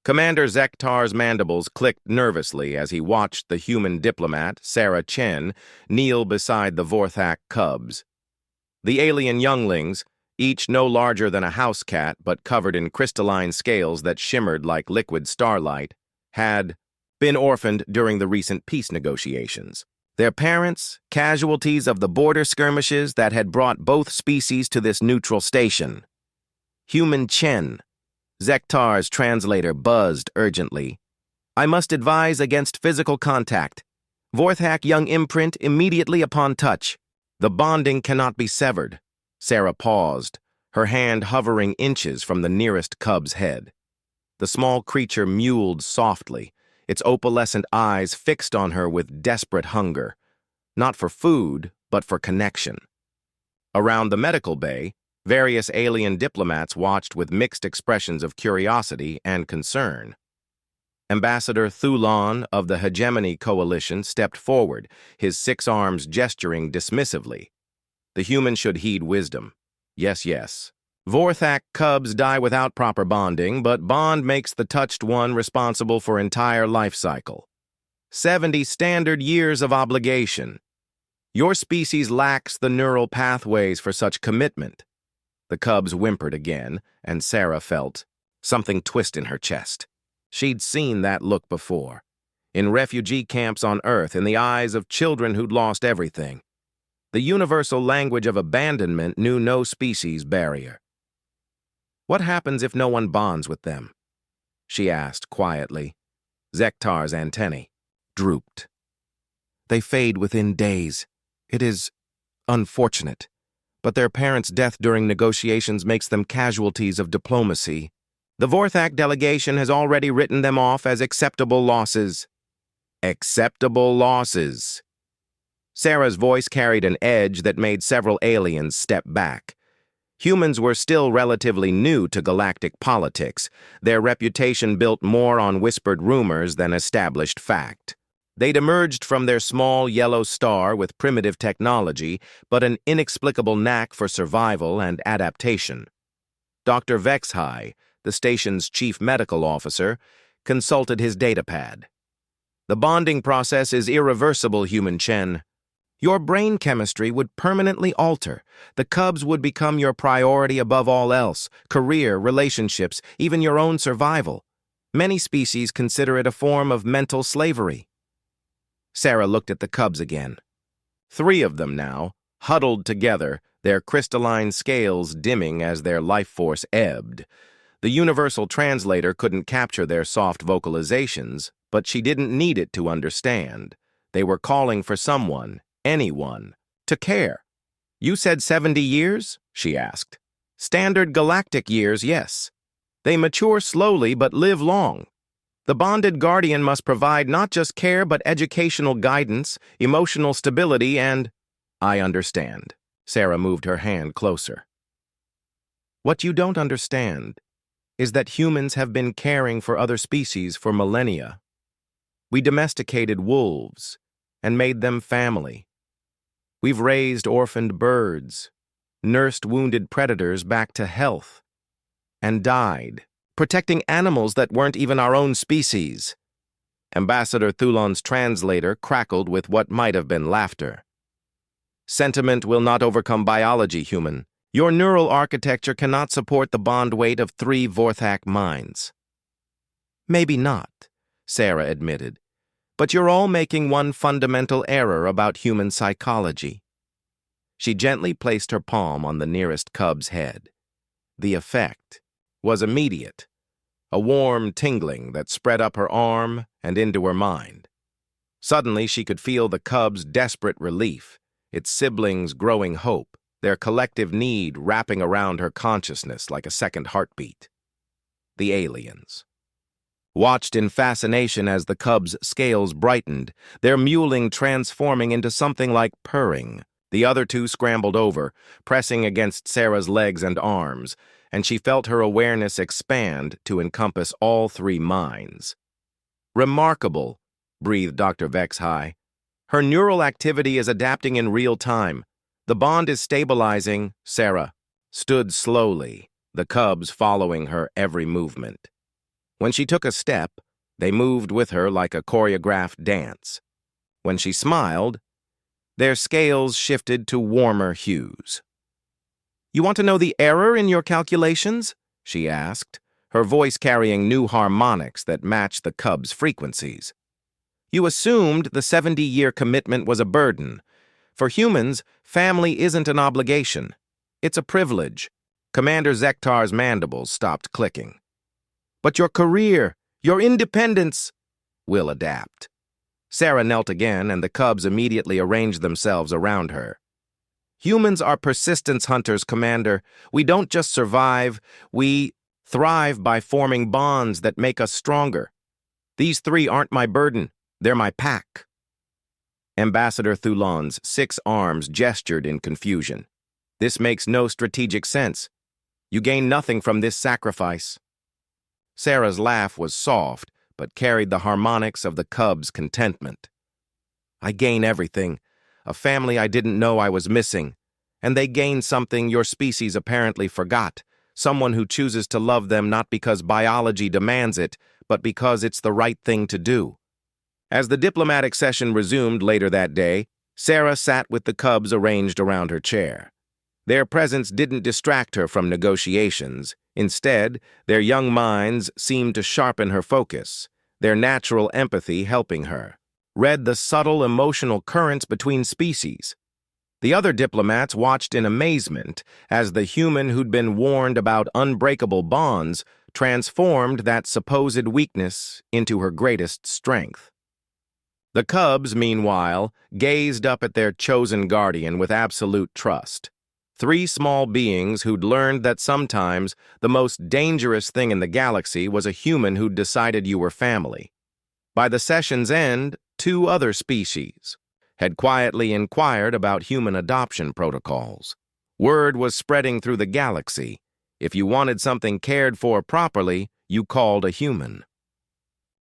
Commander Zektar's mandibles clicked nervously as he watched the human diplomat, Sarah Chen, kneel beside the Vorthak cubs. The alien younglings, each no larger than a house cat but covered in crystalline scales that shimmered like liquid starlight, had been orphaned during the recent peace negotiations. Their parents, casualties of the border skirmishes that had brought both species to this neutral station. Human Chen. Zektar's translator buzzed urgently. I must advise against physical contact. Vorthak young imprint immediately upon touch. The bonding cannot be severed. Sarah paused, her hand hovering inches from the nearest cub's head. The small creature mewled softly, its opalescent eyes fixed on her with desperate hunger, not for food, but for connection. Around the medical bay, various alien diplomats watched with mixed expressions of curiosity and concern. Ambassador Thulon of the Hegemony Coalition stepped forward, his 6 arms gesturing dismissively. The human should heed wisdom. Yes, yes. Vorthak cubs die without proper bonding, but bond makes the touched one responsible for entire life cycle. 70 standard years of obligation. Your species lacks the neural pathways for such commitment. The cubs whimpered again, and Sarah felt something twist in her chest. She'd seen that look before, in refugee camps on Earth, in the eyes of children who'd lost everything. The universal language of abandonment knew no species barrier. What happens if no one bonds with them? She asked quietly. Zektar's antennae drooped. They fade within days. It is unfortunate, but their parents' death during negotiations makes them casualties of diplomacy. The Vorthak delegation has already written them off as acceptable losses. Acceptable losses. Sarah's voice carried an edge that made several aliens step back. Humans were still relatively new to galactic politics, their reputation built more on whispered rumors than established fact. They'd emerged from their small yellow star with primitive technology, but an inexplicable knack for survival and adaptation. Dr. Vexhai, the station's chief medical officer, consulted his datapad. The bonding process is irreversible, Human Chen. Your brain chemistry would permanently alter. The cubs would become your priority above all else, career, relationships, even your own survival. Many species consider it a form of mental slavery. Sarah looked at the cubs again. 3 of them now, huddled together, their crystalline scales dimming as their life force ebbed. The universal translator couldn't capture their soft vocalizations, but she didn't need it to understand. They were calling for someone, anyone, to care. You said 70 years? She asked. Standard galactic years, yes. They mature slowly but live long. The bonded guardian must provide not just care but educational guidance, emotional stability, and— I understand. Sarah moved her hand closer. What you don't understand is that humans have been caring for other species for millennia. We domesticated wolves and made them family. We've raised orphaned birds, nursed wounded predators back to health, and died, protecting animals that weren't even our own species. Ambassador Thulon's translator crackled with what might have been laughter. Sentiment will not overcome biology, human. Your neural architecture cannot support the bond weight of 3 Vorthak minds. Maybe not, Sarah admitted, but you're all making one fundamental error about human psychology. She gently placed her palm on the nearest cub's head. The effect was immediate, a warm tingling that spread up her arm and into her mind. Suddenly she could feel the cub's desperate relief, its siblings' growing hope, their collective need wrapping around her consciousness like a second heartbeat. The aliens watched in fascination as the cub's scales brightened, their mewling transforming into something like purring. The other 2 scrambled over, pressing against Sarah's legs and arms, and she felt her awareness expand to encompass all 3 minds. Remarkable, breathed Dr. Vexhai. Her neural activity is adapting in real time. The bond is stabilizing. Sarah stood slowly, the cubs following her every movement. When she took a step, they moved with her like a choreographed dance. When she smiled, their scales shifted to warmer hues. "You want to know the error in your calculations?" she asked, her voice carrying new harmonics that matched the cub's frequencies. "You assumed the 70-year commitment was a burden. For humans, family isn't an obligation. It's a privilege." Commander Zektar's mandibles stopped clicking. "But your career, your independence will adapt." Sarah knelt again, and the cubs immediately arranged themselves around her. "Humans are persistence hunters, Commander. We don't just survive, we thrive by forming bonds that make us stronger. These three aren't my burden, they're my pack." Ambassador Thulon's 6 arms gestured in confusion. "This makes no strategic sense. You gain nothing from this sacrifice." Sarah's laugh was soft, but carried the harmonics of the cub's contentment. "I gain everything, a family I didn't know I was missing. And they gain something your species apparently forgot, someone who chooses to love them not because biology demands it, but because it's the right thing to do." As the diplomatic session resumed later that day, Sarah sat with the cubs arranged around her chair. Their presence didn't distract her from negotiations. Instead, their young minds seemed to sharpen her focus, their natural empathy helping her. Read the subtle emotional currents between species. The other diplomats watched in amazement as the human who'd been warned about unbreakable bonds transformed that supposed weakness into her greatest strength. The cubs, meanwhile, gazed up at their chosen guardian with absolute trust. 3 small beings who'd learned that sometimes the most dangerous thing in the galaxy was a human who'd decided you were family. By the session's end, 2 other species had quietly inquired about human adoption protocols. Word was spreading through the galaxy. If you wanted something cared for properly, you called a human.